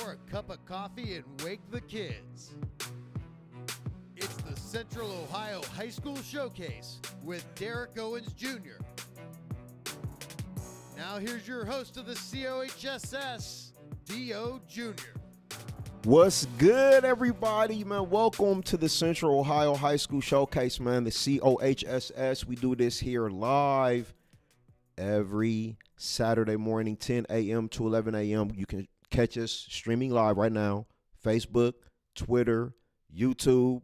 pour a cup of coffee and wake the kids. It's the Central Ohio High School Showcase with Derrick Owens Jr. Now here's your host of the C.O.H.S.S, D.O. Jr. What's good, everybody, man? Welcome to the Central Ohio High School Showcase, man. The C.O.H.S.S. We do this here live every Saturday morning, 10 a.m. to 11 a.m. You can catch us streaming live right now, Facebook, Twitter, YouTube.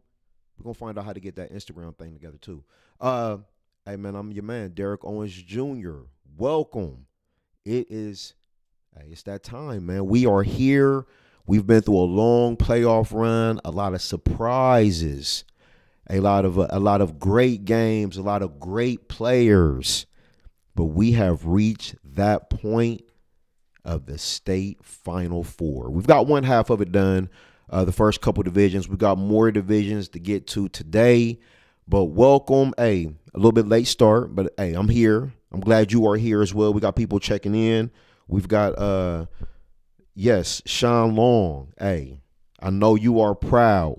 We're going to find out how to get that Instagram thing together, too. Hey, man, I'm your man, Derrick Owens Jr. Welcome. It's that time, man. We are here. We've been through a long playoff run, a lot of surprises, a lot of great games, a lot of great players. But we have reached that point of the state Final Four. We've got one half of it done, the first couple divisions. We've got more divisions to get to today. But welcome. Hey, a little bit late start, but hey, I'm here. I'm glad you are here as well. We got people checking in. We've got yes, Sean Long. Hey, I know you are proud.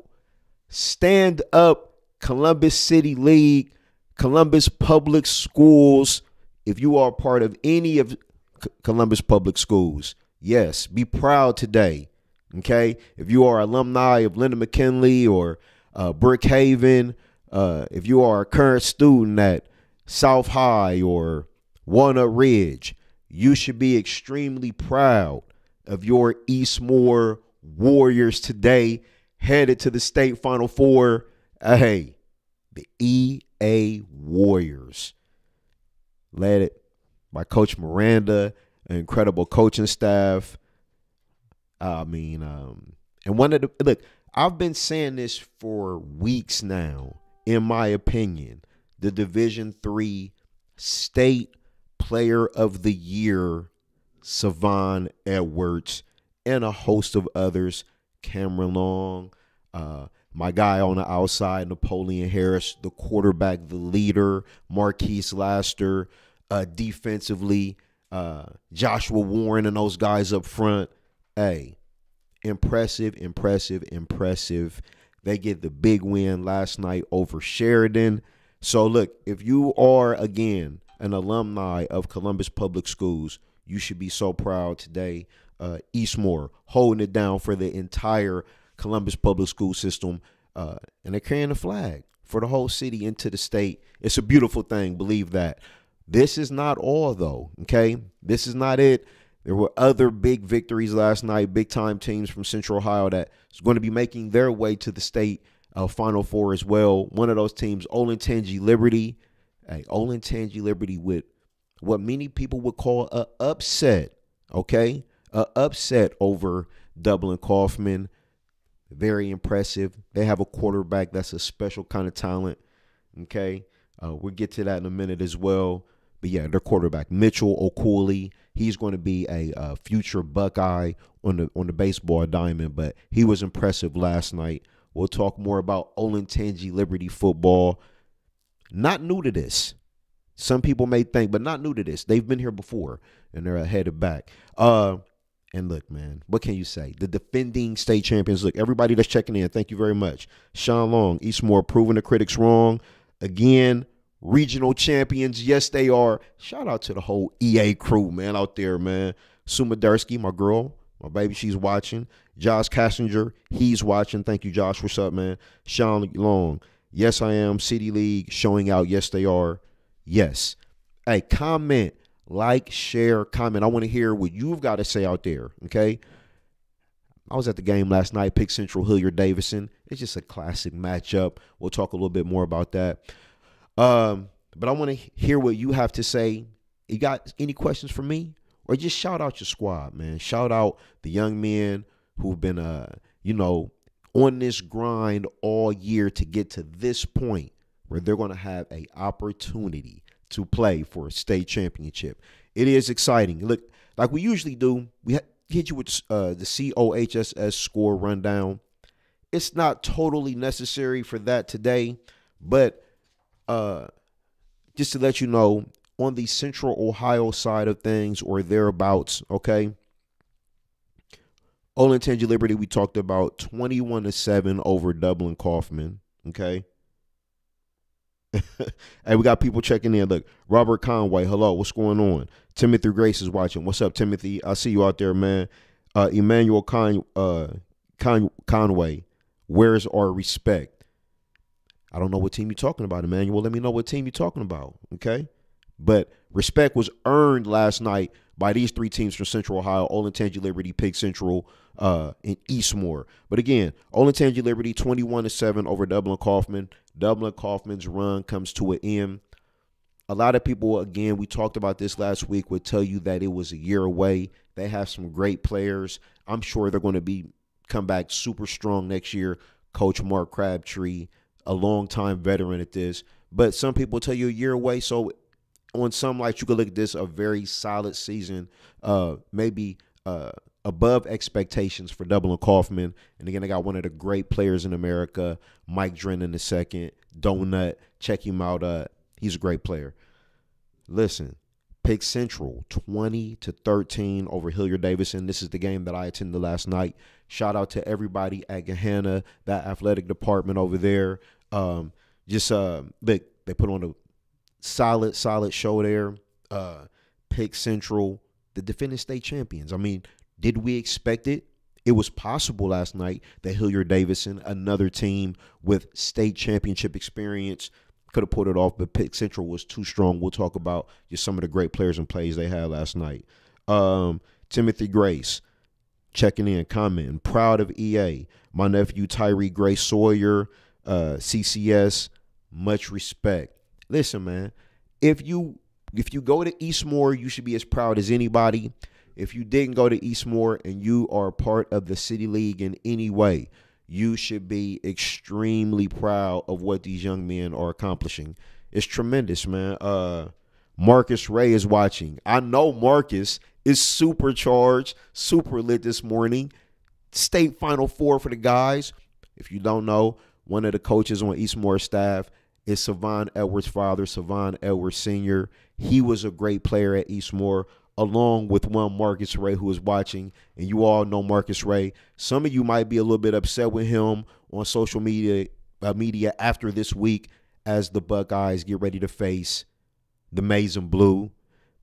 Stand up, Columbus City League, Columbus Public Schools. If you are part of any of Columbus Public Schools, yes, be proud today. Okay, if you are alumni of Linda McKinley or Brookhaven, if you are a current student at South High or Walnut Ridge, you should be extremely proud of your Eastmoor Warriors today, headed to the state Final Four. Hey, the EA Warriors, led it by Coach Miranda, an incredible coaching staff. And look, I've been saying this for weeks now. In my opinion, the Division III State Player of the Year, Savon Edwards, and a host of others, Cameron Long, my guy on the outside, Napoleon Harris, the quarterback, the leader, Marquise Laster, defensively, Joshua Warren and those guys up front. Hey, impressive. They get the big win last night over Sheridan. So, look, if you are, again, an alumni of Columbus Public Schools, you should be so proud today. Eastmoor holding it down for the entire Columbus Public School system, and they're carrying the flag for the whole city into the state. It's a beautiful thing, believe that. This is not all, though, okay? This is not it. There were other big victories last night, big-time teams from Central Ohio that is going to be making their way to the state Final Four as well. One of those teams, Olentangy Liberty. Hey, Olentangy Liberty with what many people would call an upset, okay? An upset over Dublin Kaufman. Very impressive. They have a quarterback that's a special kind of talent, okay? We'll get to that in a minute as well. But, yeah, their quarterback, Mitchell O'Cooley, he's going to be a future Buckeye on the baseball diamond, but he was impressive last night. We'll talk more about Olentangy Liberty football. Not new to this. Some people may think, but not new to this. They've been here before, and they're headed back. And look, man, what can you say? The defending state champions. Look, everybody that's checking in, thank you very much. Sean Long, Eastmoor, proving the critics wrong. Again, regional champions. Yes, they are. Shout out to the whole EA crew, man, out there, man. Suma Dursky, my girl, my baby, she's watching. Josh Kassinger, he's watching. Thank you, Josh. What's up, man? Sean Long. Yes, I am. City League showing out. Yes, they are. Yes. Hey, comment, like, share, comment. I want to hear what you've got to say out there, okay? I was at the game last night, picked Central Hilliard-Davidson. It's just a classic matchup. We'll talk a little bit more about that. But I want to hear what you have to say. You got any questions for me? Or just shout out your squad, man. Shout out the young men who've been, on this grind all year to get to this point where they're going to have an opportunity to play for a state championship. It is exciting. Look, like we usually do, we hit you with the C.O.H.S.S score rundown. It's not totally necessary for that today, but just to let you know, on the Central Ohio side of things or thereabouts, okay, Olentangy Liberty, we talked about 21-7 over Dublin Kaufman. Okay. Hey, we got people checking in. Look, Robert Conway, hello, what's going on? Timothy Grace is watching. What's up, Timothy? I see you out there, man. Emmanuel Conway, where's our respect? I don't know what team you're talking about, Emmanuel. Let me know what team you're talking about, okay? But respect was earned last night by these three teams from Central Ohio: Olentangy Liberty, Pig Central, and Eastmoor. But again, Olentangy Liberty 21-7 over Dublin Kaufman. Dublin Kaufman's run comes to an end. A lot of people, again, we talked about this last week, would tell you that it was a year away. They have some great players. I'm sure they're going to come back super strong next year. Coach Mark Crabtree, a longtime veteran at this. But some people tell you a year away. So on some lights, you could look at this a very solid season, maybe above expectations for Dublin Kaufman. And again, I got one of the great players in America, Mike Drennan II, Donut. Check him out. He's a great player. Listen, Pick Central 20-13 over Hilliard Davidson. This is the game that I attended last night. Shout out to everybody at Gahanna, that athletic department over there. Look, they put on a solid show there. Pick Central, the defending state champions. I mean, did we expect it? It was possible last night that Hilliard Davidson, another team with state championship experience, could have put it off, but Pick Central was too strong. We'll talk about just some of the great players and plays they had last night. Timothy Grace, checking in, commenting. Proud of EA. My nephew Tyree Grace Sawyer, CCS, much respect. Listen, man, if you go to Eastmoor, you should be as proud as anybody. If you didn't go to Eastmoor and you are part of the City League in any way, you should be extremely proud of what these young men are accomplishing. It's tremendous, man. Marcus Ray is watching. I know Marcus is supercharged, super lit this morning. State Final Four for the guys. If you don't know, one of the coaches on Eastmoor staff is Savon Edwards' father, Savon Edwards Sr. He was a great player at Eastmoor, along with one Marcus Ray who is watching. And you all know Marcus Ray. Some of you might be a little bit upset with him on social media after this week as the Buckeyes get ready to face the Maize and Blue.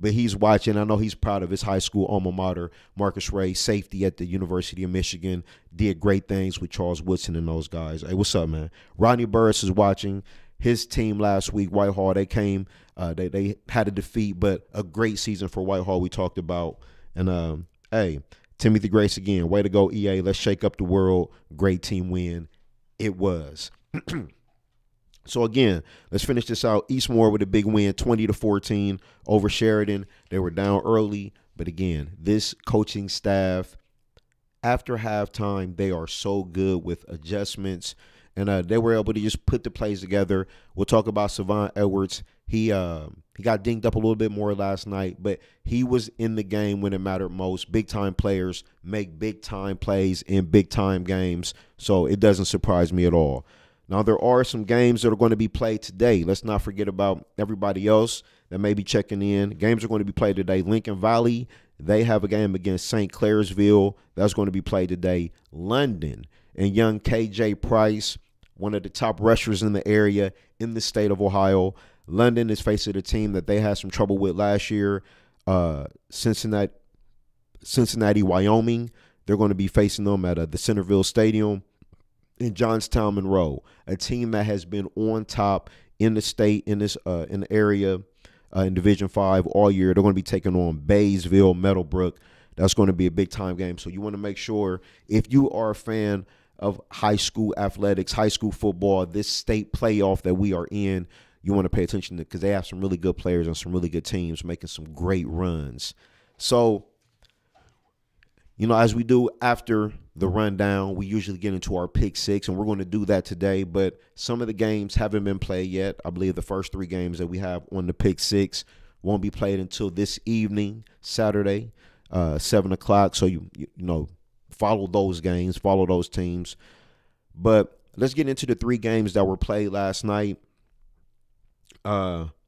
But he's watching. I know he's proud of his high school alma mater. Marcus Ray, safety at the University of Michigan, did great things with Charles Woodson and those guys. Hey, what's up, man? Ronnie Burris is watching. His team last week, Whitehall, they came. They had a defeat, but a great season for Whitehall we talked about. And, hey, Timothy Grace again. Way to go, EA. Let's shake up the world. Great team win. It was. So, again, let's finish this out. Eastmoor with a big win, 20-14 over Sheridan. They were down early. But, again, this coaching staff, after halftime, they are so good with adjustments. And they were able to just put the plays together. We'll talk about Savon Edwards. He got dinged up a little bit more last night, but he was in the game when it mattered most. Big-time players make big-time plays in big-time games, so it doesn't surprise me at all. Now, there are some games that are going to be played today. Let's not forget about everybody else that may be checking in. Games are going to be played today. Lincoln Valley, they have a game against St. Clairsville. That's going to be played today. London and young K.J. Price, one of the top rushers in the area in the state of Ohio. London is facing a team that they had some trouble with last year. Cincinnati, Wyoming. They're going to be facing them at the Centerville Stadium. In Johnstown, Monroe, a team that has been on top in the state, in the area, in Division 5 all year. They're going to be taking on Baysville, Meadowbrook. That's going to be a big-time game. So you want to make sure, if you are a fan of high school athletics, high school football, this state playoff that we are in, you want to pay attention to, because they have some really good players and some really good teams making some great runs. So, as we do after the rundown, we usually get into our pick six, and we're going to do that today. But some of the games haven't been played yet. I believe the first three games that we have on the pick six won't be played until this evening, Saturday, 7 o'clock. So, you follow those games, follow those teams. But let's get into the three games that were played last night.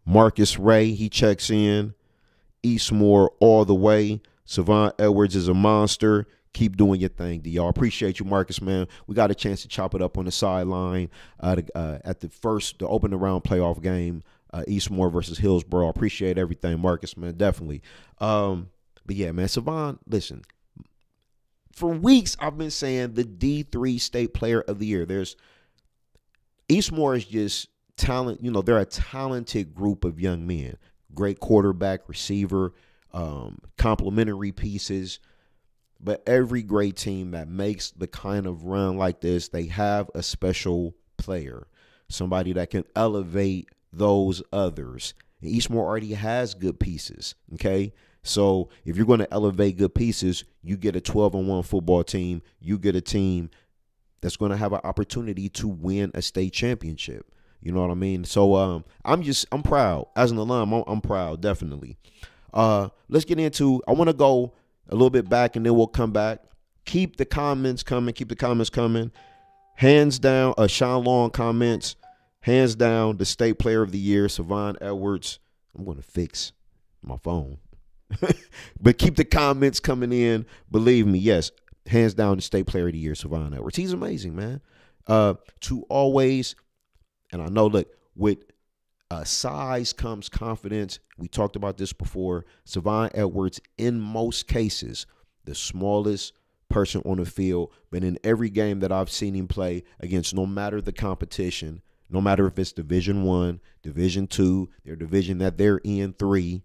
Marcus Ray, he checks in. Eastmoor all the way. Savon Edwards is a monster. Keep doing your thing, D. Y'all. Appreciate you, Marcus, man. We got a chance to chop it up on the sideline at the open round playoff game, Eastmore versus Hillsborough. Appreciate everything, Marcus, man. Definitely. But yeah, man, Savon, listen. For weeks, I've been saying the D3 State Player of the Year. Eastmore is just talent. You know, they're a talented group of young men. Great quarterback, receiver, complementary pieces. But every great team that makes the kind of run like this, they have a special player, somebody that can elevate those others. And Eastmore already has good pieces, okay? So if you're going to elevate good pieces, you get a 12-1 football team. You get a team that's going to have an opportunity to win a state championship. You know what I mean? So I'm proud. As an alum, I'm proud, definitely. Let's get into, I want to go a little bit back, and then we'll come back. Keep the comments coming. Keep the comments coming. Hands down, Sean Long comments. Hands down, the State Player of the Year, Savon Edwards. I'm going to fix my phone. But keep the comments coming in. Believe me, yes, hands down, the State Player of the Year, Savon Edwards. He's amazing, man. To always, and I know, look, with size comes confidence. We talked about this before. Savon Edwards, in most cases, the smallest person on the field, but in every game that I've seen him play against, no matter the competition, no matter if it's Division I, Division II, their division that they're in 3,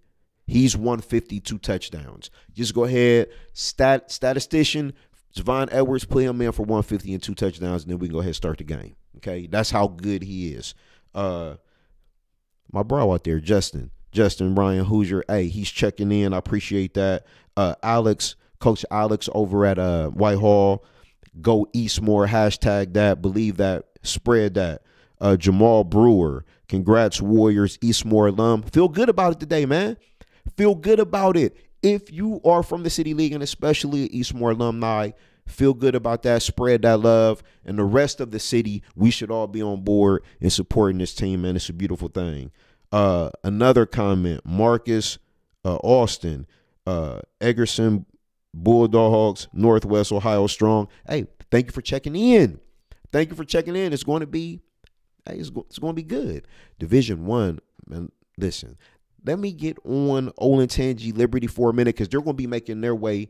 he's 152 touchdowns. Just go ahead, statistician, Savon Edwards, put him in for 150 and 2 touchdowns, and then we can go ahead and start the game. Okay, that's how good he is. My bro out there, Justin Ryan Hoosier. Hey, he's checking in. I appreciate that. Coach Alex over at Whitehall. Go Eastmore. Hashtag that. Believe that. Spread that. Jamal Brewer. Congrats, Warriors. Eastmore alum. Feel good about it today, man. Feel good about it. If you are from the City League, and especially Eastmore alumni, feel good about that. Spread that love. And the rest of the city, we should all be on board and supporting this team, man. It's a beautiful thing. Another comment, Marcus Austin, Eggerson Bulldogs, Northwest Ohio Strong. Hey, thank you for checking in. Thank you for checking in. It's going to be good. Division I, man, listen, let me get on Olentangy Liberty for a minute, because they're going to be making their way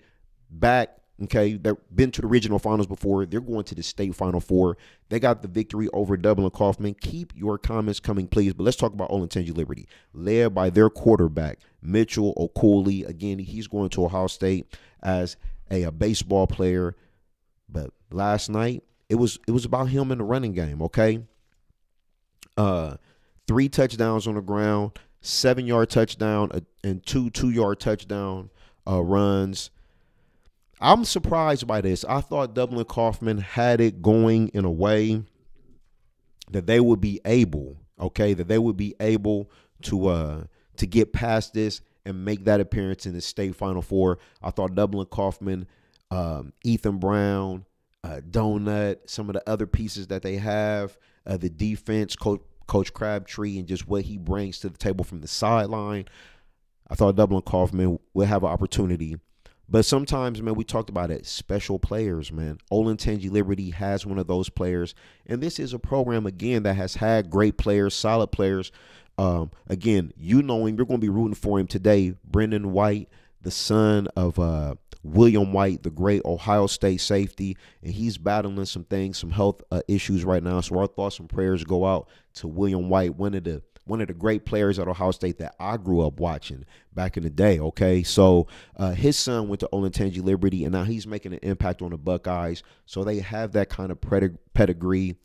back. Okay, they've been to the regional finals before. They're going to the state Final Four. They got the victory over Dublin Kaufman. Keep your comments coming, please. But let's talk about Olentangy Liberty, led by their quarterback, Mitchell Okuli. Again, he's going to Ohio State as a baseball player. But last night, it was about him in the running game, okay? 3 touchdowns on the ground, 7-yard touchdown, and 2 2-yard touchdown runs. I'm surprised by this. I thought Dublin Kaufman had it going in a way that they would be able, to get past this and make that appearance in the state Final Four. I thought Dublin Kaufman, Ethan Brown, Donut, some of the other pieces that they have, the defense, Coach Crabtree, and just what he brings to the table from the sideline. I thought Dublin Kaufman would have an opportunity. But sometimes, man, we talked about it, special players, man. Olentangy Liberty has one of those players. And this is a program, again, that has had great players, solid players. Again, you know him. You're going to be rooting for him today. Brendan White, the son of William White, the great Ohio State safety. And he's battling some things, some health issues right now. So our thoughts and prayers go out to William White, one of the great players at Ohio State that I grew up watching back in the day, okay? So his son went to Olentangy Liberty, and now he's making an impact on the Buckeyes. So they have that kind of pedigree,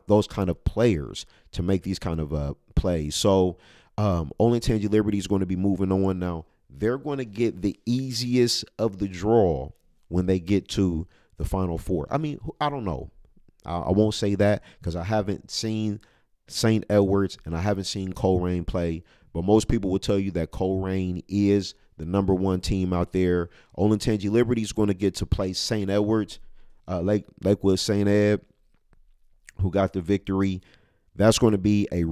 those kind of players to make these kind of plays. So Olentangy Liberty is going to be moving on now. They're going to get the easiest of the draw when they get to the Final Four. I mean, I don't know. I won't say that because I haven't seen St. Edwards and I haven't seen Colerain play, but most people will tell you that Colerain is the #1 team out there. Olentangy Liberty is going to get to play St. Edwards, like with St. Ed, who got the victory. That's going to be a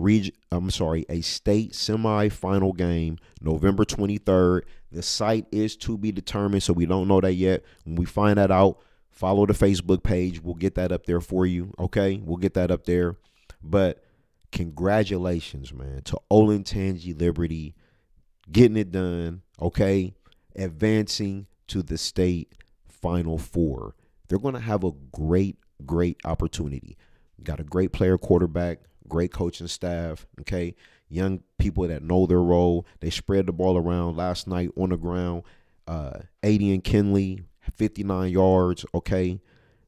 state semifinal game, November 23rd. The site is to be determined, so we don't know that yet. When we find that out, follow the Facebook page. We'll get that up there for you, okay? We'll get that up there. But congratulations, man, to Olentangy Liberty getting it done, okay? Advancing to the state Final Four. They're going to have a great opportunity. Got a great player quarterback, great coaching staff, okay? Young people that know their role. They spread the ball around last night on the ground. 80 and Kinley, 59 yards, okay?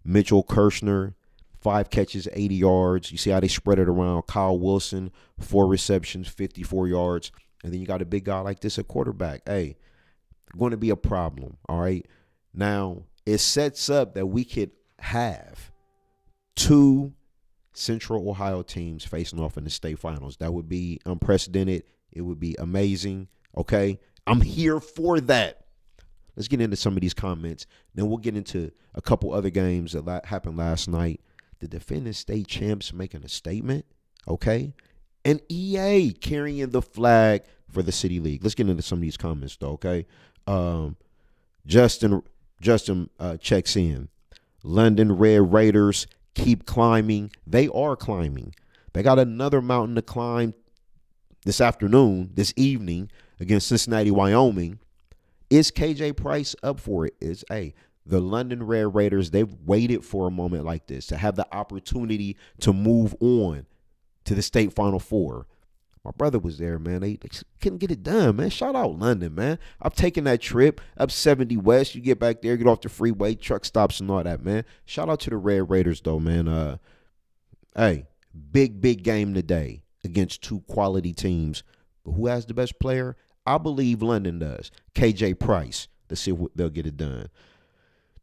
Mitchell Kirshner, 5 catches, 80 yards. You see how they spread it around. Kyle Wilson, 4 receptions, 54 yards. And then you got a big guy like this at quarterback. Hey, going to be a problem, all right? Now, it sets up that we could have 2 Central Ohio teams facing off in the state finals. That would be unprecedented. It would be amazing, okay? I'm here for that. Let's get into some of these comments. Then we'll get into a couple other games that happened last night. The defending state champs making a statement, okay? And EA carrying the flag for the City League. Let's get into some of these comments, though, okay? Justin checks in. London Red Raiders keep climbing. They are climbing. They got another mountain to climb this evening against Cincinnati, Wyoming. Is KJ Price up for it? The London Red Raiders, they've waited for a moment like this to have the opportunity to move on to the state Final Four. My brother was there, man. They couldn't get it done, man. Shout out London, man. I've taken that trip up 70 West. You get back there, get off the freeway, truck stops and all that, man. Shout out to the Red Raiders, though, man. Big game today against 2 quality teams. But who has the best player? I believe London does. KJ Price. Let's see if they'll get it done.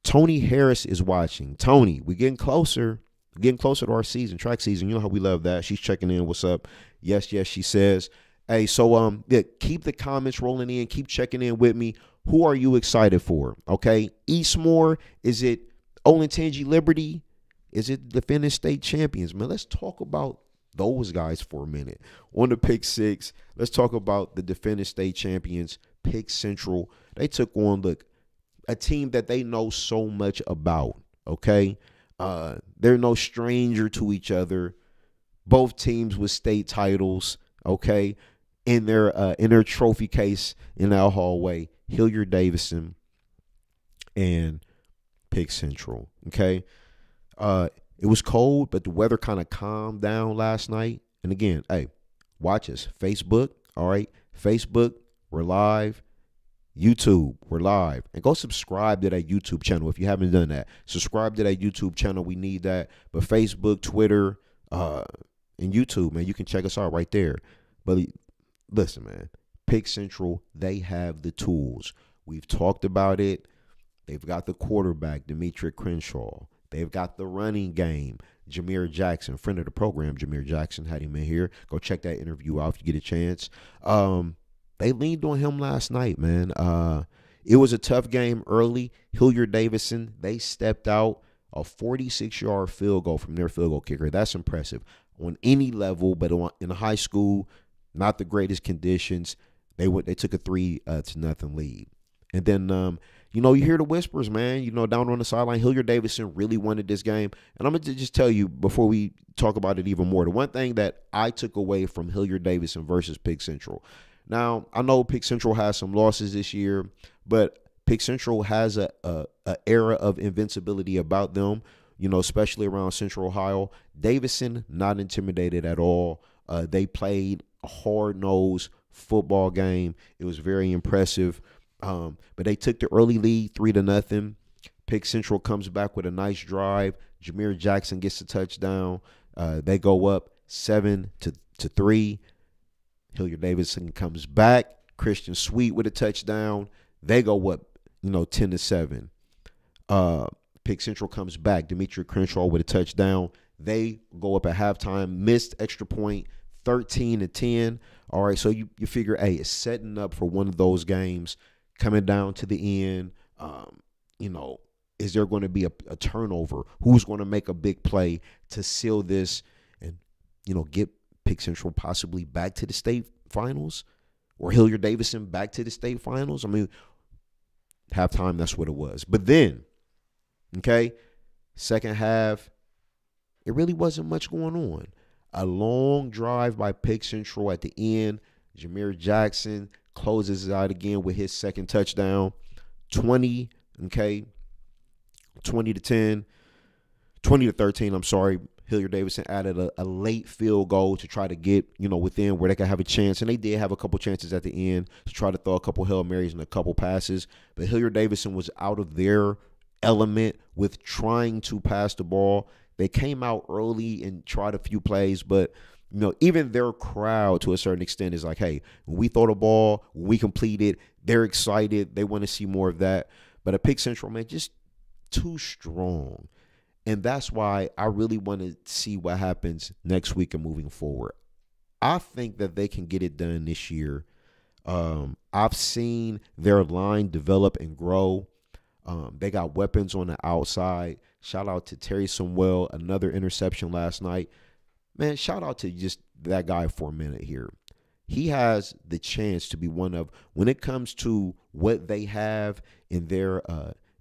Tony Harris is watching. Tony, we're getting closer. We're getting closer to our season, track season. You know how we love that. She's checking in. What's up? Yes, she says. Hey, so keep the comments rolling in. Keep checking in with me. Who are you excited for? Okay, Eastmore. Is it Olentangy Liberty? Is it defending state champions? Man, let's talk about those guys for a minute. On the Pick Six, let's talk about the defending state champions, Pick Central. They took on, a team that they know so much about, okay? They're no stranger to each other. Both teams with state titles, okay? In their trophy case in our hallway, Hilliard Davidson and Pick Central, okay? It was cold, but the weather kind of calmed down last night. And again, hey, watch us. Facebook, all right? Facebook, we're live. YouTube, we're live. And go subscribe to that YouTube channel if you haven't done that. Subscribe to that YouTube channel. We need that. But Facebook, Twitter, and YouTube, man, you can check us out right there. But listen, man, Pick Central, they have the tools. We've talked about it. They've got the quarterback, Demetric Crenshaw. They've got the running game, Jameer Jackson, friend of the program. Jameer Jackson had him in here. Go check that interview out if you get a chance. They leaned on him last night, man. It was a tough game early. Hilliard Davidson, they stepped out a 46-yard field goal from their field goal kicker. That's impressive on any level, but in high school, not the greatest conditions. They took a 3-0 lead. And then, you hear the whispers, man. Down on the sideline, Hilliard Davidson really wanted this game. And I'm going to just tell you before we talk about it even more, the one thing that I took away from Hilliard Davidson versus Pick Central. Now, I know Pick Central has some losses this year, but Pick Central has a era of invincibility about them, especially around Central Ohio. Davidson, not intimidated at all. They played a hard-nosed football game. It was very impressive. But they took the early lead 3-0. Pick Central comes back with a nice drive. Jameer Jackson gets the touchdown. They go up 7-3. Hilliard Davidson comes back. Christian Sweet with a touchdown. They go up, 10-7. Pick Central comes back. Demetric Crenshaw with a touchdown. They go up at halftime. Missed extra point, 13-10. All right, so you figure, hey, it's setting up for one of those games coming down to the end. Is there going to be a turnover? Who's going to make a big play to seal this? And, get Pick Central possibly back to the state finals, or Hilliard Davidson back to the state finals. I mean, halftime, that's what it was. But then, okay, second half, it really wasn't much going on. A long drive by Pick Central at the end. Jameer Jackson closes it out again with his second touchdown. 20, okay, 20-10, 20-13, I'm sorry. Hilliard Davidson added a late field goal to try to get, within where they could have a chance. And they did have a couple chances at the end to try to throw a couple Hail Marys and a couple passes. But Hilliard Davidson was out of their element with trying to pass the ball. They came out early and tried a few plays, but even their crowd to a certain extent is like, hey, when we throw the ball, when we complete it, they're excited. They want to see more of that. But a Pick Central, man, just too strong. And that's why I really want to see what happens next week and moving forward. I think that they can get it done this year. I've seen their line develop and grow. They got weapons on the outside. Shout out to Terry Sumwell, another interception last night. Man, shout out to just that guy for a minute here. He has the chance to be one of, when it comes to what they have in their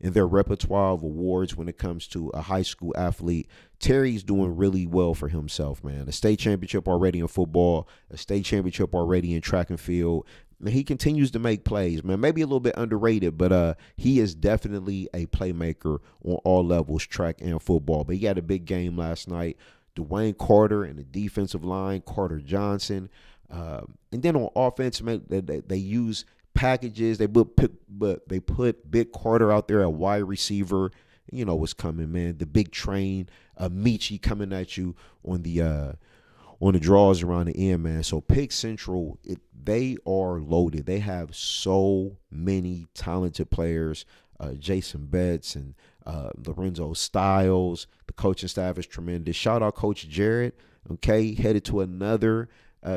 repertoire of awards, when it comes to a high school athlete, Terry's doing really well for himself, man. A state championship already in football, a state championship already in track and field. Man, he continues to make plays, man. Maybe a little bit underrated, but he is definitely a playmaker on all levels, track and football. But he had a big game last night. Dwayne Carter and the defensive line, Carter Johnson. And then on offense, man, they use packages. They put Big Carter out there at wide receiver. You know what's coming, man. The big train, Michi coming at you on the draws around the end, man. So Pick Central, they are loaded. They have so many talented players. Jason Betts and Lorenzo Stiles. The coaching staff is tremendous. Shout out Coach Jarrett. Okay, headed to another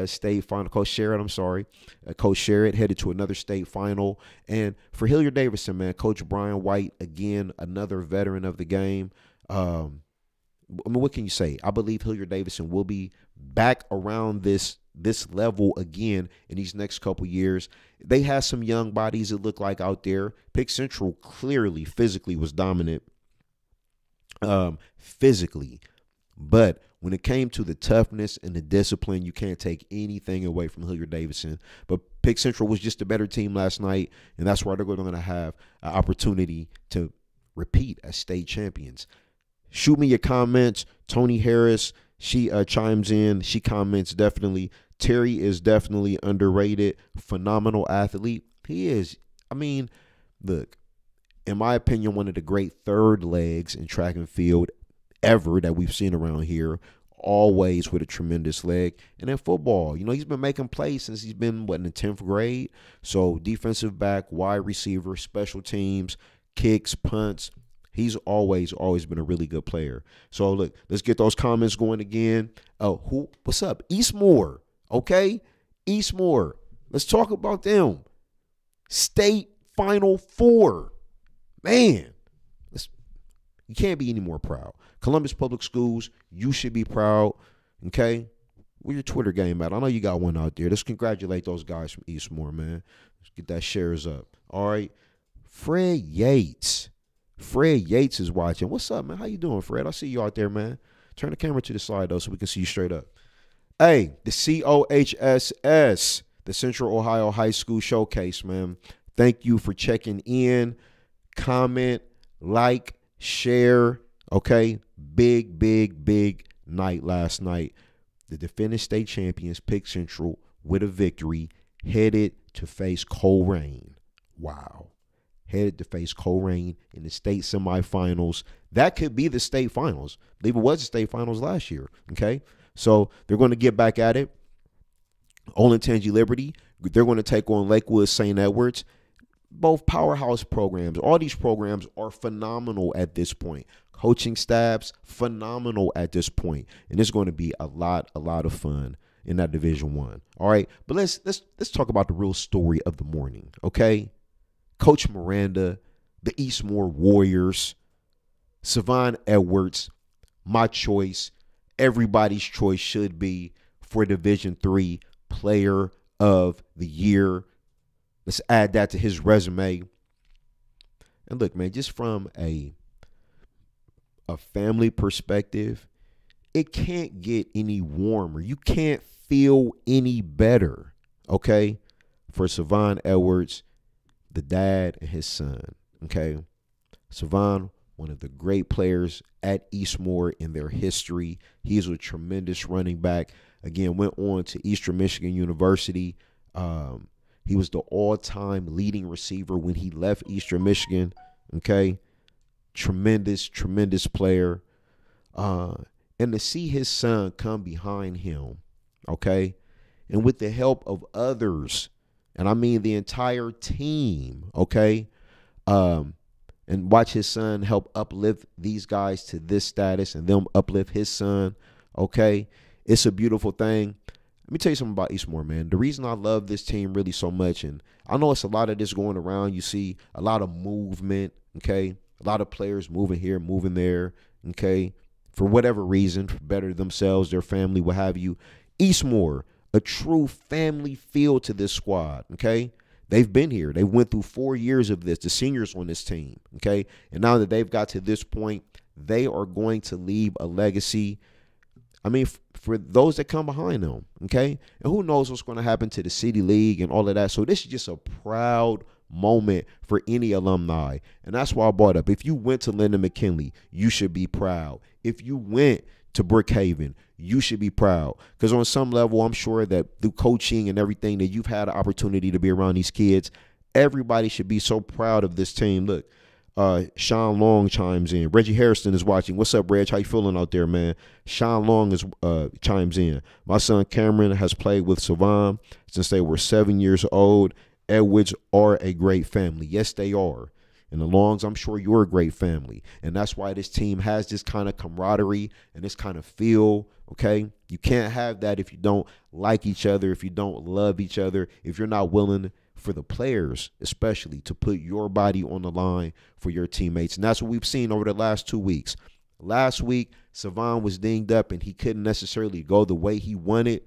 state final. Coach Sherrod headed to another state final. And for Hilliard Davidson, man, Coach Brian White, again, another veteran of the game. I mean, what can you say? I believe Hilliard Davidson will be back around this level again in these next couple years. They have some young bodies, it looked like, out there. Pick Central clearly physically was dominant. But when it came to the toughness and the discipline, you can't take anything away from Hilliard Davidson. But Pick Central was just a better team last night, and that's why they're going to have an opportunity to repeat as state champions. Shoot me your comments. Tony Harris, she chimes in. She comments definitely. Terry is definitely underrated. Phenomenal athlete. He is. I mean, look, in my opinion, one of the great third legs in track and field ever that we've seen around here, always with a tremendous leg. And in football, he's been making plays since he's been, in the 10th grade. So defensive back, wide receiver, special teams, kicks, punts. He's always been a really good player. So, look, let's get those comments going again. What's up? Eastmoor, okay? Eastmoor. Let's talk about them. State Final Four. Man, you can't be any more proud. Columbus Public Schools, you should be proud, okay? Where your Twitter game at? I know you got one out there. Let's congratulate those guys from Eastmoor, man. Let's get that shares up. All right. Fred Yates is watching. What's up, man? How you doing, Fred? I see you out there, man. Turn the camera to the side, though, so we can see you straight up. Hey, the C.O.H.S.S, the Central Ohio High School Showcase, man. Thank you for checking in. Comment, like, share, okay? Big night last night. The defending state champions, Pick Central, with a victory, headed to face Colerain. Wow. Headed to face Colerain in the state semifinals. That could be the state finals. I believe it was the state finals last year, okay? So they're going to get back at it. Olentangy Liberty, they're going to take on Lakewood St. Edwards. Both powerhouse programs. All these programs are phenomenal at this point. Coaching staffs, phenomenal at this point. And it's going to be a lot of fun in that Division I. All right, but let's talk about the real story of the morning, okay? Coach Miranda, the Eastmoor Warriors, Savon Edwards, my choice, everybody's choice should be for Division III Player of the Year. Let's add that to his resume. And look, man, just from a family perspective, it can't get any warmer. You can't feel any better, okay, for Savon Edwards, the dad, and his son, okay? Savon, one of the great players at Eastmoor in their history. He is a tremendous running back. Again, went on to Eastern Michigan University. He was the all-time leading receiver when he left Eastern Michigan, okay? Tremendous, tremendous player. And to see his son come behind him, okay, and with the help of others, and I mean the entire team, okay, and watch his son help uplift these guys to this status and them uplift his son, okay, it's a beautiful thing. Let me tell you something about Eastmoor, man. The reason I love this team really so much, and I know it's a lot of this going around. You see a lot of movement, okay, a lot of players moving here, moving there, okay, for whatever reason, to better themselves, their family, what have you. Eastmoor, a true family feel to this squad, okay? They've been here. They went through 4 years of this, the seniors on this team, okay? And now that they've got to this point, they are going to leave a legacy, I mean, for those that come behind them, okay? And who knows what's going to happen to the City League and all of that. So this is just a proud moment for any alumni. And that's why I brought up, if you went to Lyndon McKinley, you should be proud. If you went to Brookhaven, you should be proud. Because on some level, I'm sure that through coaching and everything that you've had an opportunity to be around these kids, everybody should be so proud of this team. Look, Sean Long chimes in. Reggie Harrison is watching. What's up, Reg? How you feeling out there, man? Sean Long is chimes in. My son Cameron has played with Savon since they were 7 years old. Edwards are a great family. Yes, they are. And the Longs, I'm sure you're a great family. And that's why this team has this kind of camaraderie and this kind of feel, okay? You can't have that if you don't like each other, if you don't love each other, if you're not willing for the players, especially, to put your body on the line for your teammates. And that's what we've seen over the last 2 weeks. Last week, Savon was dinged up and he couldn't necessarily go the way he wanted,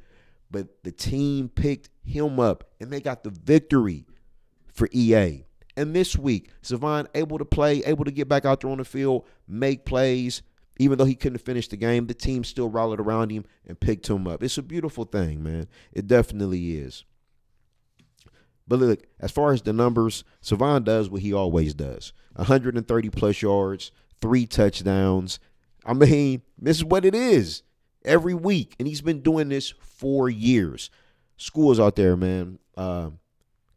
but the team picked him up and they got the victory for EA. And this week, Savon able to play, able to get back out there on the field, make plays. Even though he couldn't finish the game, the team still rallied around him and picked him up. It's a beautiful thing, man. It definitely is. But look, as far as the numbers, Savon does what he always does. 130-plus yards, 3 touchdowns. I mean, this is what it is every week. And he's been doing this 4 years. Schools out there, man,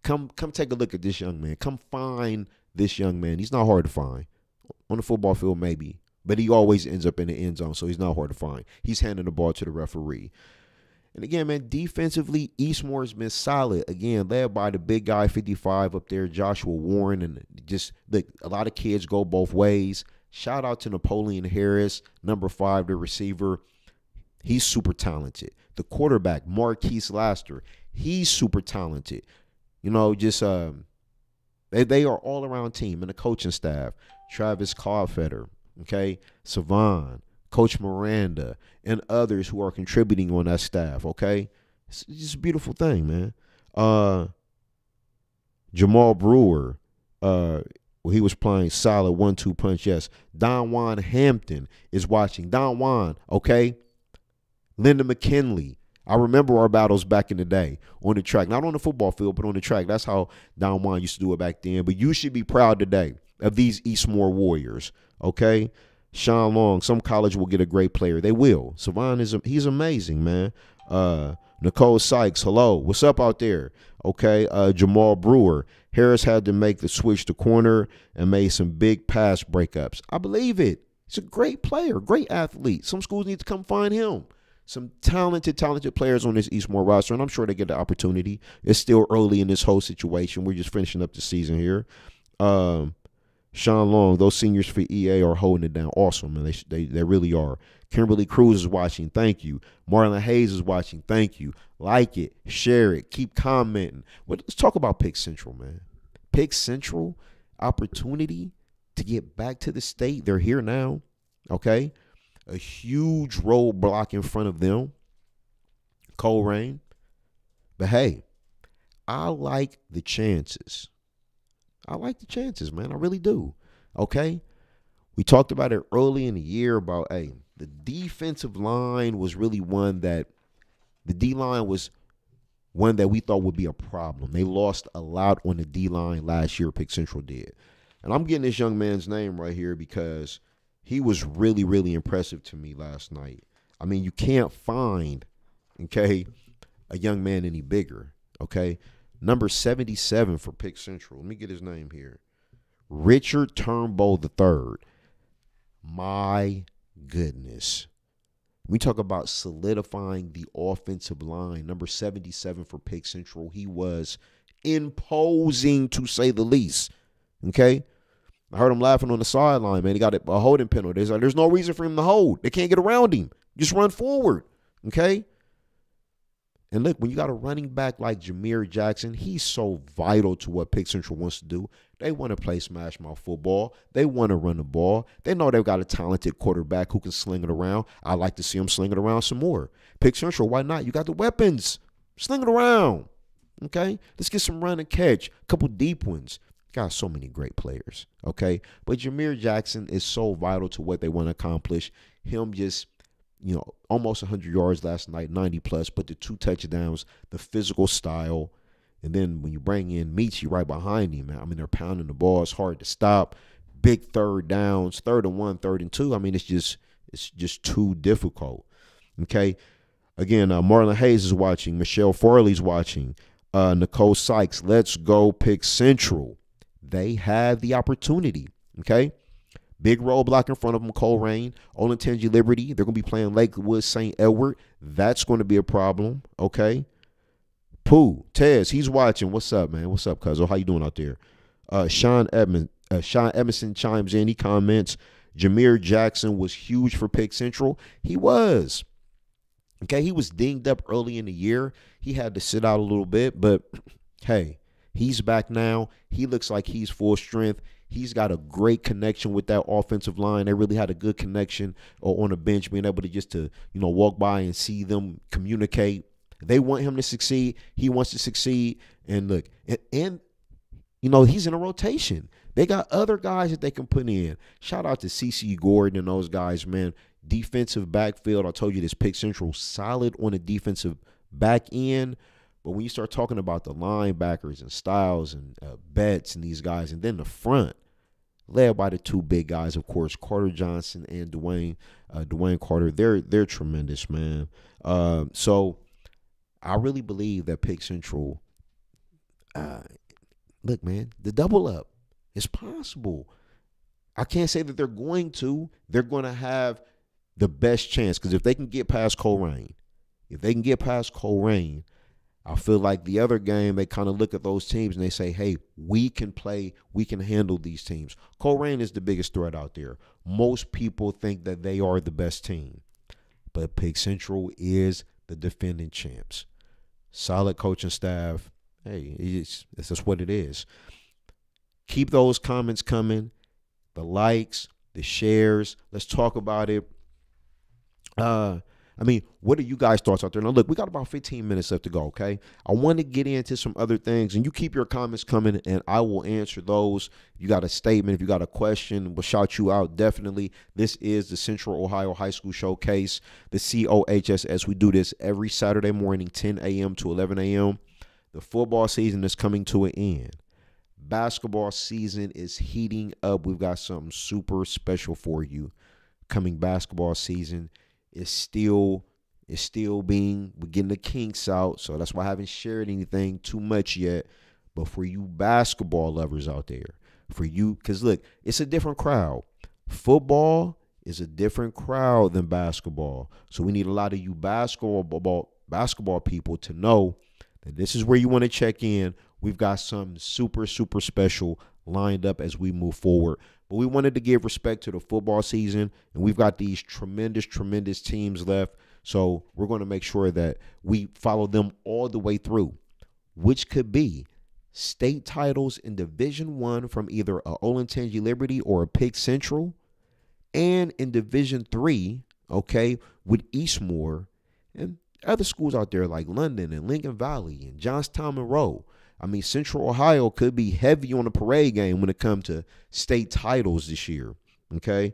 come take a look at this young man. Come find this young man. He's not hard to find. On the football field, maybe. But he always ends up in the end zone, so he's not hard to find. He's handing the ball to the referee. And again, man, defensively, Eastmoor has been solid. Again, led by the big guy, 55 up there, Joshua Warren. And just, look, a lot of kids go both ways. Shout out to Napoleon Harris, number 5, the receiver. He's super talented. The quarterback, Marquise Laster, he's super talented. You know, just they are all-around team. And the coaching staff, Travis Clodfetter, okay, Savon, Coach Miranda, and others who are contributing on that staff, okay? It's just a beautiful thing, man. Jamal Brewer, he was playing solid 1-2 punch, yes. Don Juan Hampton is watching. Don Juan, okay? Linda McKinley. I remember our battles back in the day on the track. Not on the football field, but on the track. That's how Don Juan used to do it back then. But you should be proud today of these Eastmoor Warriors, okay? Sean Long, some college will get a great player. They will. Savon, he's amazing, man. Nicole Sykes, hello. What's up out there? Okay, Jamal Brewer. Harris had to make the switch to corner and made some big pass breakups. I believe it. He's a great player, great athlete. Some schools need to come find him. Some talented players on this Eastmoor roster, and I'm sure they get the opportunity. It's still early in this whole situation. We're just finishing up the season here. Sean Long, those seniors for EA are holding it down. Awesome, man. They really are. Kimberly Cruz is watching. Thank you. Marlon Hayes is watching. Thank you. Like it. Share it. Keep commenting. Let's talk about Pick Central, man. Pick Central, opportunity to get back to the state. They're here now, okay? a huge roadblock in front of them, cold rain. But hey, I like the chances. I like the chances, man. I really do. Okay? We talked about it early in the year about, hey, the defensive line was really one that the D-line was one that we thought would be a problem. They lost a lot on the D-line last year, Pick Central did. And I'm getting this young man's name right here because he was really, really impressive to me last night. I mean, you can't find, okay, a young man any bigger, okay? Number 77 for Pick Central. Let me get his name here. Richard Turnbull III. My goodness. We talk about solidifying the offensive line. Number 77 for Pick Central. He was imposing, to say the least. Okay? I heard him laughing on the sideline, man. He got a holding penalty. There's no reason for him to hold. They can't get around him. Just run forward. Okay? And look, when you got a running back like Jameer Jackson, he's so vital to what Pick Central wants to do. They want to play smash mouth football. They want to run the ball. They know they've got a talented quarterback who can sling it around. I like to see him sling it around some more. Pick Central, why not? You got the weapons. Sling it around. Okay? Let's get some run and catch. A couple deep ones. Got so many great players. Okay? But Jameer Jackson is so vital to what they want to accomplish. Him just, almost 100 yards last night, 90 plus, but the 2 touchdowns, the physical style. And then when you bring in Michi right behind him, man, I mean, they're pounding the ball. It's hard to stop. Big third downs, 3rd and 1, 3rd and 2. I mean, it's just too difficult. Okay. Again, Marlon Hayes is watching. Michelle Farley's watching. Nicole Sykes, let's go Pick Central. They have the opportunity. Okay. Big roadblock in front of them, Cold Rain. Olentangy Liberty. They're going to be playing Lakewood St. Edward. That's going to be a problem. Okay. Pooh, Tez, he's watching. What's up, man? What's up, cuzzo? How you doing out there? Sean Edmondson chimes in. He comments, Jameer Jackson was huge for Pick Central. He was. Okay, he was dinged up early in the year. He had to sit out a little bit, but hey, he's back now. He looks like he's full strength. He's got a great connection with that offensive line. They really had a good connection on the bench, being able to just walk by and see them communicate. They want him to succeed. He wants to succeed. And look, and he's in a rotation. They got other guys that they can put in. Shout out to C.C. Gordon and those guys, man. Defensive backfield. I told you this, Pick Central solid on the defensive back end. But when you start talking about the linebackers and Styles and Betts and these guys, and then the front, led by the 2 big guys, of course, Carter Johnson and Dwayne Carter, they're tremendous, man. So I really believe that Pick Central, look, man, the double up is possible. I can't say that they're going to. They're going to have the best chance because if they can get past Cold Rain, I feel like the other game, they kind of look at those teams and they say, hey, we can play, we can handle these teams. Cold Rain is the biggest threat out there. Most people think that they are the best team. But Pick Central is the defending champs. Solid coaching staff. Hey, it's just what it is. Keep those comments coming. The likes, the shares. Let's talk about it. What are you guys' thoughts out there? Now, look, we got about 15 minutes left to go, okay? I want to get into some other things, and you keep your comments coming, and I will answer those. If you got a statement, if you got a question, we'll shout you out, definitely. This is the Central Ohio High School Showcase, the C.O.H.S.S. We do this every Saturday morning, 10 a.m. to 11 a.m. The football season is coming to an end. Basketball season is heating up. We've got something super special for you. Coming basketball season is still we're getting the kinks out, so that's why I haven't shared anything too much yet. But for you basketball lovers out there, for you, because look, it's a different crowd. Football is a different crowd than basketball. So we need a lot of you basketball people to know that this is where you want to check in. We've got something super, super special lined up as we move forward. But we wanted to give respect to the football season, and we've got these tremendous, tremendous teams left. So we're going to make sure that we follow them all the way through, which could be state titles in Division I from either a Olentangy Liberty or a Pick Central, and in Division III, okay, with Eastmoor and other schools out there like London and Lincoln Valley and Johnstown Monroe. I mean, Central Ohio could be heavy on the parade game when it comes to state titles this year. Okay.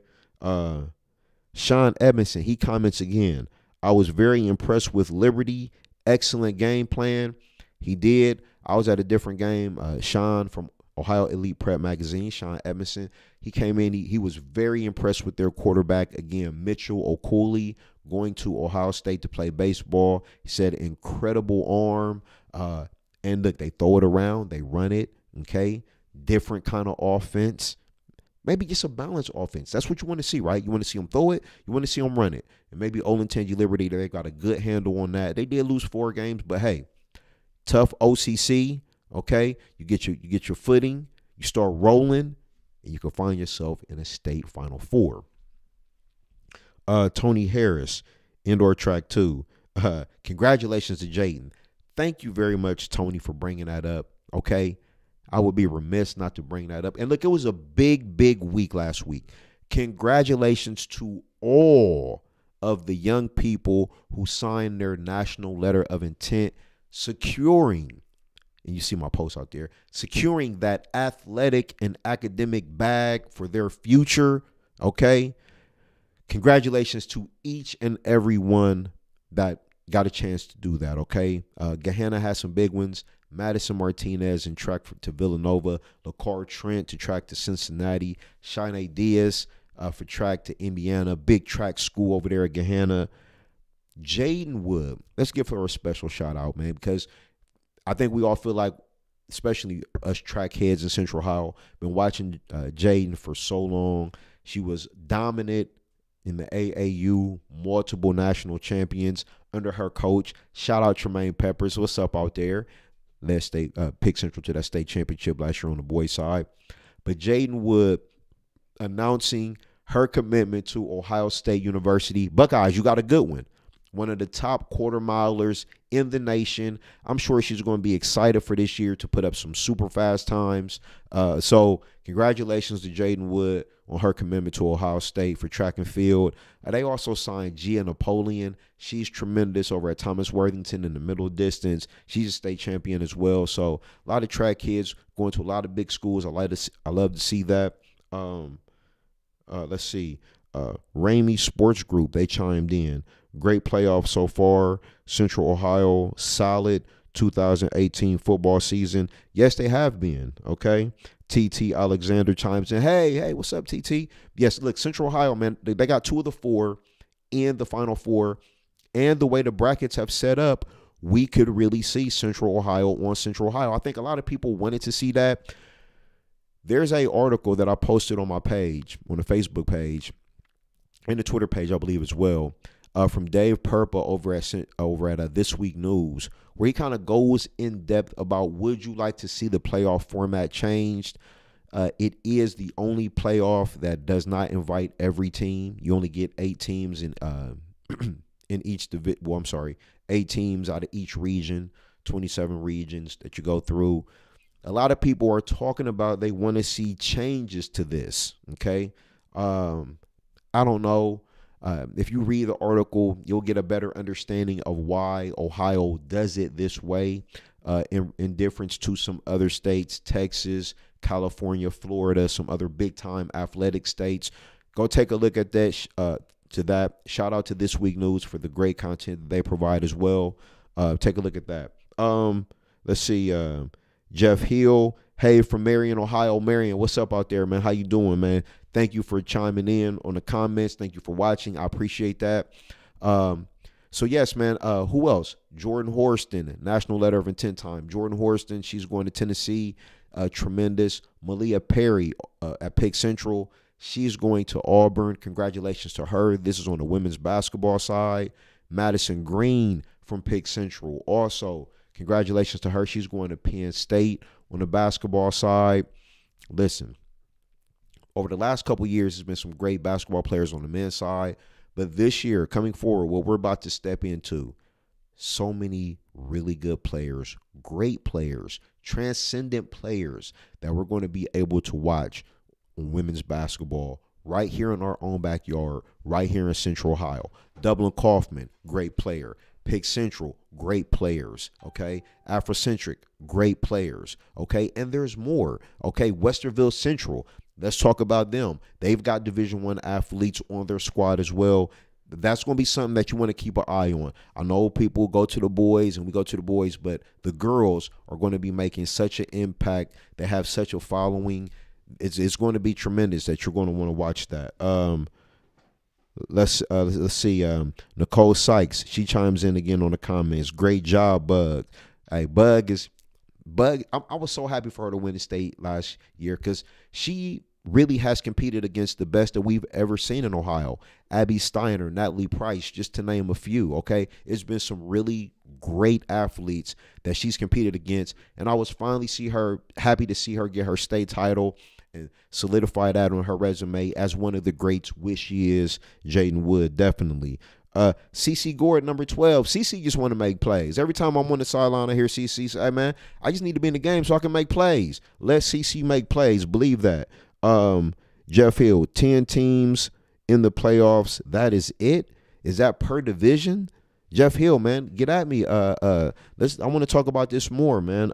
Sean Edmondson, he comments again. I was very impressed with Liberty. Excellent game plan. He did. I was at a different game. Sean from Ohio Elite Prep Magazine, Sean Edmondson, he came in. He was very impressed with their quarterback. Again, Mitchell Okuli, going to Ohio State to play baseball. He said incredible arm. And look, they throw it around. They run it. Okay. Different kind of offense. Maybe just a balanced offense. That's what you want to see, right? You want to see them throw it. You want to see them run it. And maybe Olentangy Liberty, they got a good handle on that. They did lose 4 games, but hey, tough OCC. Okay, you get your footing. You start rolling, and you can find yourself in a state Final Four. Tony Harris, indoor track 2. Congratulations to Jaden. Thank you very much, Tony, for bringing that up. Okay. I would be remiss not to bring that up. And look, it was a big, big week last week. Congratulations to all of the young people who signed their national letter of intent, securing, and you see my post out there, securing that athletic and academic bag for their future, okay? Congratulations to each and every one that got a chance to do that, okay? Gahanna has some big ones. Madison Martinez in track to Villanova, LaCar Trent to track to Cincinnati, Shanae Diaz for track to Indiana, big track school over there at Gahanna. Jaden Wood, let's give her a special shout out, man, because I think we all feel like, especially us track heads in Central Ohio, been watching Jaden for so long. She was dominant in the AAU, multiple national champions under her coach. Shout out Tremaine Peppers. What's up out there? Led state pick Central to that state championship last year on the boys' side. But Jaden Wood announcing her commitment to Ohio State University. Buckeyes, you got a good one. One of the top quarter milers in the nation. I'm sure she's going to be excited for this year to put up some super fast times. So congratulations to Jaden Wood on her commitment to Ohio State for track and field. They also signed Gia Napoleon. She's tremendous over at Thomas Worthington in the middle distance. She's a state champion as well. So a lot of track kids going to a lot of big schools. I love to see that. Let's see. Ramey Sports Group, they chimed in. Great playoff so far. Central Ohio, solid 2018 football season. Yes, they have been, okay? TT Alexander chimes in. Hey, what's up, TT? Yes, look, Central Ohio, man, they got 2 of the 4 in the Final Four. And the way the brackets have set up, we could really see Central Ohio on Central Ohio. I think a lot of people wanted to see that. There's an article that I posted on my page, on the Facebook page, and the Twitter page, I believe, as well, from Dave Purpa over at This Week News, where he kind of goes in depth about would you like to see the playoff format changed. It is the only playoff that does not invite every team. You only get 8 teams in each division. Well, I'm sorry, 8 teams out of each region, 27 regions that you go through. A lot of people are talking about they want to see changes to this. Okay, I don't know. If you read the article, you'll get a better understanding of why Ohio does it this way, in difference to some other states, Texas, California, Florida, some other big-time athletic states. Go take a look at that. Shout out to This Week News for the great content that they provide as well. Take a look at that. Let's see. Jeff Hill, hey, from Marion, Ohio. Marion, what's up out there, man? How you doing, man? Thank you for chiming in on the comments. Thank you for watching. I appreciate that. So, yes, man, who else? Jordan Horston, National Letter of Intent time. Jordan Horston, she's going to Tennessee. Tremendous. Malia Perry at Pick Central. She's going to Auburn. Congratulations to her. This is on the women's basketball side. Madison Green from Pick Central. Also, congratulations to her. She's going to Penn State on the basketball side. Listen, over the last couple years, there's been some great basketball players on the men's side. But this year, coming forward, what we're about to step into, so many really good players, great players, transcendent players that we're going to be able to watch on women's basketball right here in our own backyard, right here in Central Ohio. Dublin Kaufman, great player. Pick Central, great players, okay? Afrocentric, great players, okay? And there's more, okay? Westerville Central, let's talk about them. They've got Division I athletes on their squad as well. That's going to be something that you want to keep an eye on. I know people go to the boys and we go to the boys, but the girls are going to be making such an impact. They have such a following. It's going to be tremendous that you're going to want to watch that. Let's see. Nicole Sykes, she chimes in again on the comments. Great job, Bug. Hey, Bug. I was so happy for her to win the state last year because she really has competed against the best that we've ever seen in Ohio. Abby Steiner, Natalie Price, just to name a few. Okay, it's been some really great athletes that she's competed against, and I was finally happy to see her get her state title and solidify that on her resume as one of the greats, which she is. Jaden Wood, definitely. CC Gordon, number 12. CC just want to make plays. Every time I'm on the sideline, I hear CC say, hey, man, I just need to be in the game so I can make plays. Let CC make plays. Believe that. Jeff Hill, 10 teams in the playoffs. That is it? Is that per division? Jeff Hill, man, get at me. I want to talk about this more, man.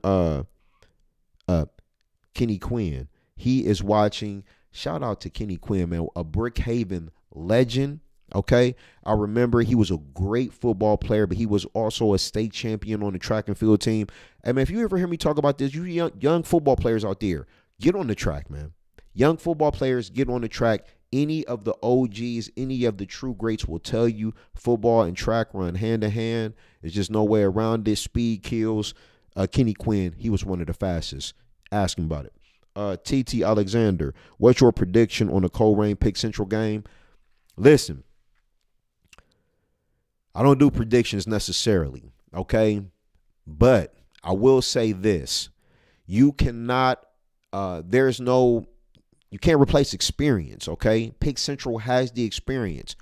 Kenny Quinn. He is watching. Shout out to Kenny Quinn, man, a Brookhaven legend. Okay, I remember he was a great football player, but he was also a state champion on the track and field team. And man, if you ever hear me talk about this, you young football players out there, get on the track, man. Young football players, get on the track. Any of the OGs, any of the true greats will tell you football and track run hand in hand. There's just no way around this. Speed kills. Kenny Quinn, he was one of the fastest. Ask him about it. TT Alexander, what's your prediction on the Colerain Pick Central game? Listen, I don't do predictions necessarily, okay? But I will say this. You cannot, you can't replace experience, okay? Pick Central has the experience,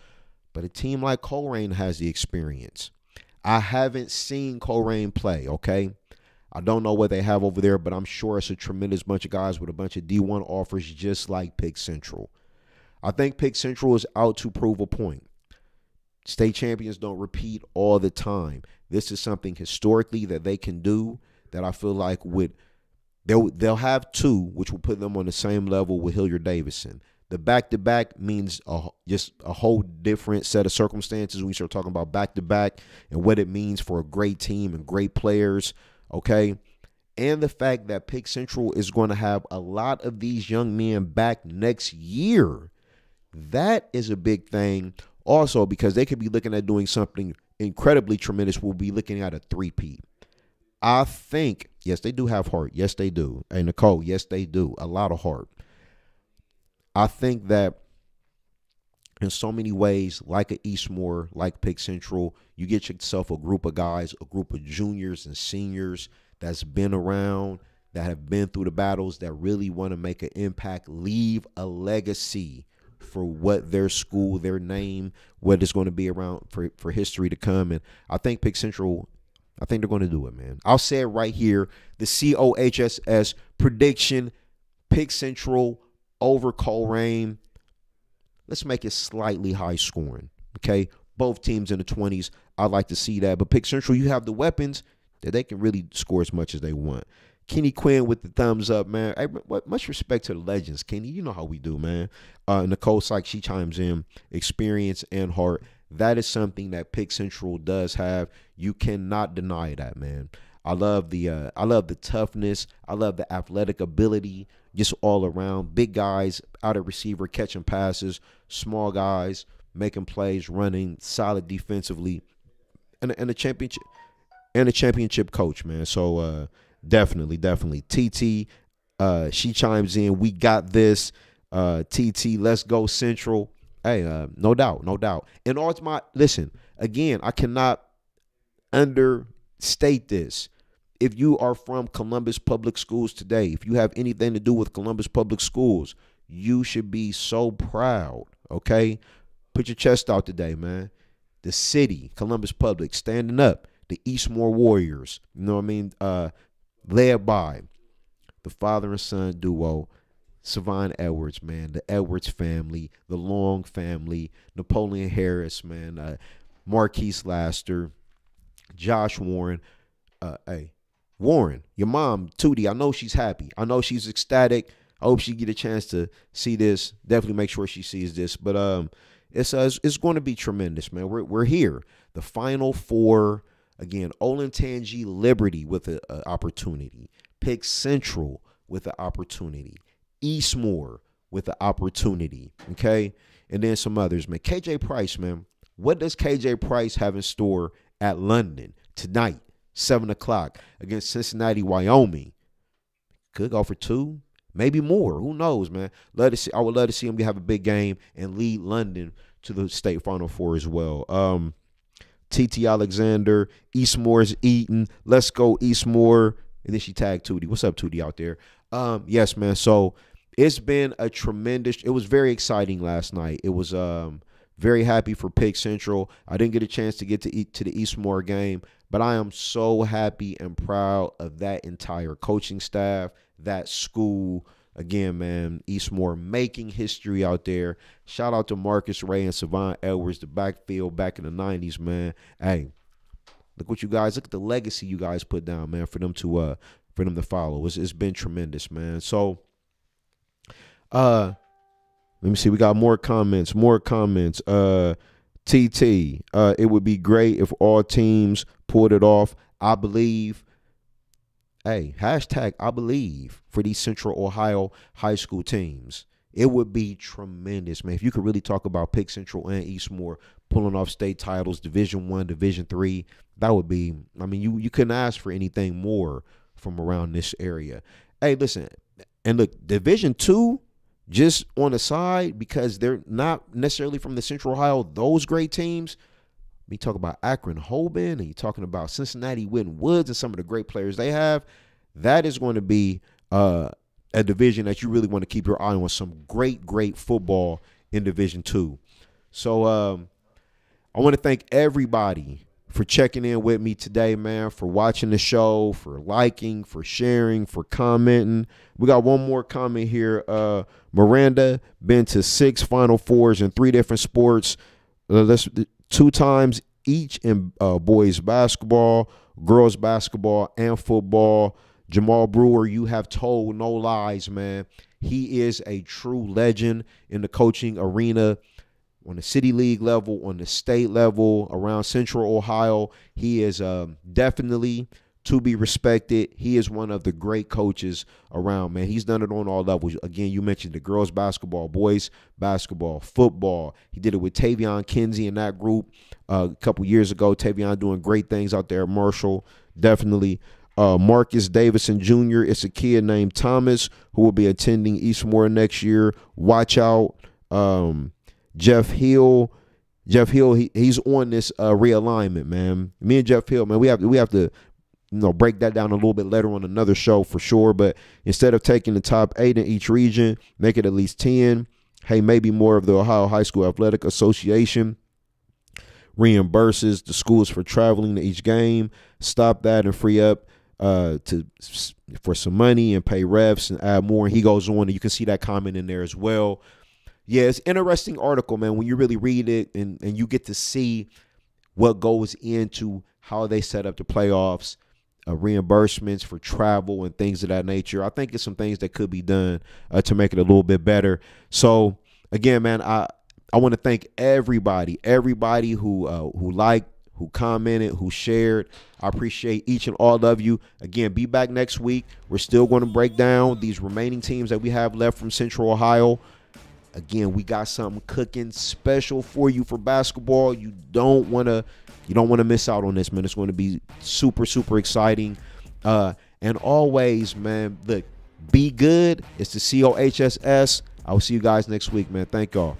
but a team like Colerain has the experience. I haven't seen Colerain play, okay? I don't know what they have over there, but I'm sure it's a tremendous bunch of guys with a bunch of D1 offers just like Pick Central. I think Pick Central is out to prove a point. State champions don't repeat all the time. This is something historically that they can do that I feel like they'll have two, which will put them on the same level with Hilliard-Davidson. The back-to-back means just a whole different set of circumstances when we start talking about back-to-back and what it means for a great team and great players, okay? And the fact that Pick Central is going to have a lot of these young men back next year, that is a big thing. Also, because they could be looking at doing something incredibly tremendous. We'll be looking at a three-peat. I think, yes, they do have heart. Yes, they do. Hey, Nicole, yes, they do. A lot of heart. I think that in so many ways, like a Eastmore, like Pick Central, you get yourself a group of guys, a group of juniors and seniors that's been around, that have been through the battles, that really want to make an impact, leave a legacy for what their school, their name, what is going to be around for history to come. And I think Pick Central, I think they're going to do it, man. I'll say it right here. The C.O.H.S.S. prediction, Pick Central over Colerain. Let's make it slightly high scoring, okay? Both teams in the 20s. I'd like to see that. But Pick Central, you have the weapons that they can really score as much as they want. Kenny Quinn with the thumbs up, man. Hey, much respect to the legends, Kenny. You know how we do, man. Nicole Sykes, she chimes in. Experience and heart. That is something that Pick Central does have. You cannot deny that, man. I love the toughness. I love the athletic ability, just all around. Big guys out of receiver, catching passes. Small guys making plays, running, solid defensively, and a championship coach, man. So definitely. TT, she chimes in. We got this. TT, let's go Central. Hey, no doubt. And all listen, again, I cannot understate this. If you are from Columbus Public Schools today, if you have anything to do with Columbus Public Schools, you should be so proud, okay? Put your chest out today, man. The city, Columbus Public, standing up. The Eastmore Warriors, you know what I mean? Led by the father and son duo, Savon Edwards, man, the Edwards family, the Long family, Napoleon Harris, man, Marquise Laster, Josh Warren. Hey, Warren, your mom, Tootie, I know she's happy. I know she's ecstatic. I hope she get a chance to see this. Definitely make sure she sees this. But it's going to be tremendous, man. We're here. The Final Four. Again, Olentangy Liberty with an opportunity. Pick Central with an opportunity. Eastmoor with an opportunity. Okay? And then some others, man. KJ Price, man. What does KJ Price have in store at London tonight, 7 o'clock, against Cincinnati, Wyoming? Could go for 2, maybe more. Who knows, man? I would love to see him have a big game and lead London to the state Final Four as well. T.T. Alexander, Eastmoor's eating. Let's go, Eastmoor. And then she tagged Tootie. What's up, Tootie, out there? Yes, man. So it's been it was very exciting last night. It was very happy for Pick Central. I didn't get a chance to get to the Eastmoor game, but I am so happy and proud of that entire coaching staff, that school. Again, man, Eastmoor making history out there. Shout out to Marcus Ray and Savon Edwards, the backfield back in the 90s, man. Hey, look at the legacy you guys put down, man, for them to follow. It's been tremendous, man. So, let me see. We got more comments. TT, it would be great if all teams pulled it off. I believe. Hey, hashtag I believe for these Central Ohio high school teams. It would be tremendous, man. If you could really talk about Pick Central and Eastmoor pulling off state titles, Division I, Division III, that would be, I mean, you couldn't ask for anything more from around this area. Hey, listen, and look, Division II, just on the side, because they're not necessarily from the Central Ohio, those great teams. You talk about Akron Hoban, and you're talking about Cincinnati Winton Woods and some of the great players they have. That is going to be a division that you really want to keep your eye on. Some great football in Division II. So I want to thank everybody for checking in with me today, man, for watching the show, for liking, for sharing, for commenting. We got one more comment here. Miranda, been to 6 Final Fours in 3 different sports. 2 times each in boys basketball, girls basketball, and football. Jamal Brewer, you have told no lies, man. He is a true legend in the coaching arena on the city league level, on the state level, around Central Ohio. He is definitely to be respected. He is one of the great coaches around, man. He's done it on all levels. Again, you mentioned the girls basketball, boys basketball, football. He did it with Tavion Kinsey and that group a couple years ago. Tavion doing great things out there at Marshall, definitely. Marcus Davison Jr. It's a kid named Thomas who will be attending Eastmoor next year. Watch out. Jeff Hill, he's on this realignment, man. Me and Jeff Hill, man, we have to break that down a little bit later on another show for sure. But instead of taking the top 8 in each region, make it at least 10. Hey, maybe more of the Ohio High School Athletic Association reimburses the schools for traveling to each game. Stop that and free up for some money and pay refs and add more. And he goes on, and you can see that comment in there as well. Yeah, it's an interesting article, man, when you really read it and you get to see what goes into how they set up the playoffs, reimbursements for travel and things of that nature. I think it's some things that could be done to make it a little bit better. So, again, man, I want to thank everybody who liked, who commented, who shared. I appreciate each and all of you. Again, be back next week. We're still going to break down these remaining teams that we have left from Central Ohio. Again, we got something cooking special for you for basketball. You don't want to miss out on this, man. It's going to be super, super exciting. And always, man, look, be good. It's the C.O.H.S.S. I will see you guys next week, man. Thank y'all.